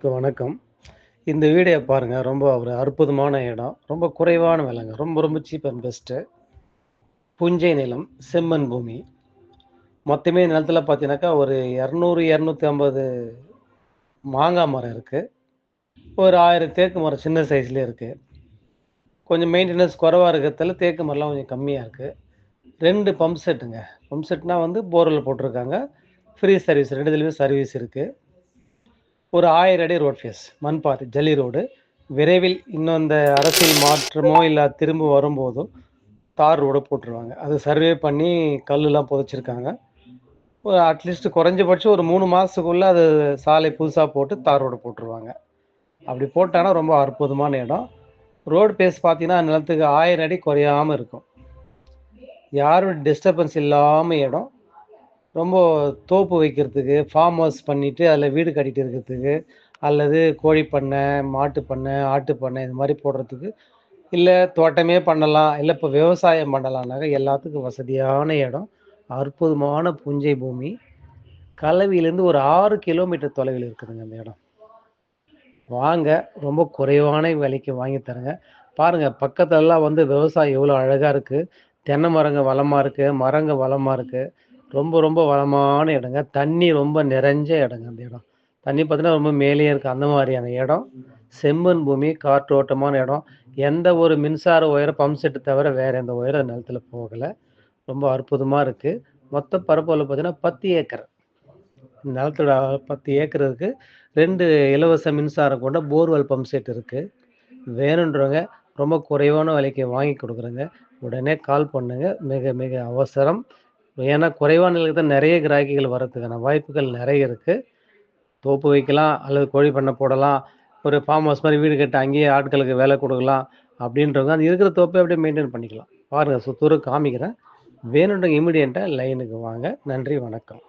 வணக்கம். இந்த வீடியோ பாருங்க. ரொம்ப ஒரு அற்புதமான இடம். ரொம்ப குறைவான விலைங்க. ரொம்ப ரொம்ப சீப் அண்ட் பெஸ்ட்டு. புஞ்சை நிலம், செம்மண் பூமி. மொத்தமே நிலத்தில பார்த்தீங்கன்னாக்கா, ஒரு 200, 250 மாங்கா மரம் இருக்கு. ஒரு 1000 தேக்கு மரம் சின்ன சைஸ்லயே இருக்கு. கொஞ்சம் மெயின்டெனன்ஸ் குறைவா இருக்கிறதால தேக்கு மரம்லாம் கொஞ்சம் கம்மியா இருக்கு. 2 பம்ப் செட்டுங்க. பம்ப் செட்னா வந்து போர்வெல் போட்டிருக்காங்க. ஃப்ரீ சர்வீஸ் 2 இதுலயுமே சர்வீஸ் இருக்கு. ஒரு 1000 அடி ரோட் ஃபேஸ். மண் பாதை, ஜல்லி ரோடு. விரைவில் இன்னும் இந்த அரசியல் மாற்றமோ, இல்ல திரும்ப வரும்போதோ, தார் ரோடு போட்டுருவாங்க. அது சர்வே பண்ணி கல்லுலாம் புதைச்சிருக்காங்க. ஒரு அட்லீஸ்ட் குறைஞ்சபட்சம் ஒரு 3 மாசத்துக்குள்ள அது சாலை புதுசா போட்டு தார் ரோடு போட்டுருவாங்க. அப்படி போட்டாங்கன்னா ரொம்ப அற்புதமான இடம். ரோடு பேஸ் பார்த்தீங்கன்னா, நிலத்துக்கு 1000 அடி குறையாம இருக்கும். யாரும் டிஸ்டர்பன்ஸ் இல்லாம இடம். ரொம்ப தோப்பு வைக்கிறதுக்கு, ஃபார்ம் ஹவுஸ் பண்ணிட்டு, அதில வீடு கட்டிட்டு இருக்கிறதுக்கு, அல்லது கோழி பண்ணை, மாட்டு பண்ணை, ஆட்டு பண்ணை இது மாரி போடுறதுக்கு, இல்ல தோட்டமே பண்ணலாம், இல்ல இப்ப விவசாயம் பண்ணலாம்னாக்க எல்லாத்துக்கும் வசதியான இடம். அற்புதமான புஞ்சை பூமி. கலவியிலேருந்து ஒரு 6 கிலோமீட்டர் தொலைவில இருக்குதுங்க அந்த இடம். வாங்க, ரொம்ப குறைவான விலைக்கு வாங்கி தரேங்க. பாருங்க பக்கத்துலலாம் வந்து விவசாயம் எவ்வளோ அழகா இருக்கு. தென்னை மரங்க வளமா இருக்கு, மரங்க வளமா இருக்கு. ரொம்ப ரொம்ப வளமான இடங்க. தண்ணி ரொம்ப நிறைஞ்ச இடங்க அந்த இடம். தண்ணி பார்த்தீங்கன்னா, ரொம்ப மேலேயே இருக்கு. அந்த மாரியான இடம். செம்மண் பூமி, காற்றோட்டமான இடம். எந்த ஒரு மின்சார ஒயரும் பம்ப் செட் தவிர வேற எந்த ஒயரும் நிலத்துல போகல. ரொம்ப அற்புதமா இருக்கு. மொத்த பரப்பளவு பார்த்தீங்கன்னா 10 ஏக்கர். நிலத்தோட 10 ஏக்கர் இருக்கு. 2 இலவச மின்சாரம் கொண்ட போர்வெல் பம்ப் செட் இருக்கு. வேணுன்றவங்க ரொம்ப குறைவான விலைக்கு வாங்கி குடுக்குறேங்க. உடனே கால் பண்ணுங்க. மிக மிக அவசரம். ஏன்னா குறைவான விலைக்கு தான் நெறைய கிராக்கிகள் வரதுக்கான வாய்ப்புகள் நெறைய இருக்கு. தோப்பு வைக்கலாம், அல்லது கோழி பண்ணை போடலாம். ஒரு ஃபார்ம் ஹவுஸ் மாரி வீடு கட்டி அங்கேயே ஆட்களுக்கு வேலை குடுக்கலாம். அப்படின்றவங்க அந்த இருக்கிற தோப்பை அப்படியே மெயின்டெயின் பண்ணிக்கலாம். பாருங்க சுத்தூர காமிக்கிறேன். வேணுன்றவங்க இமிடியேட்டா லைனுக்கு வாங்க. நன்றி, வணக்கம்.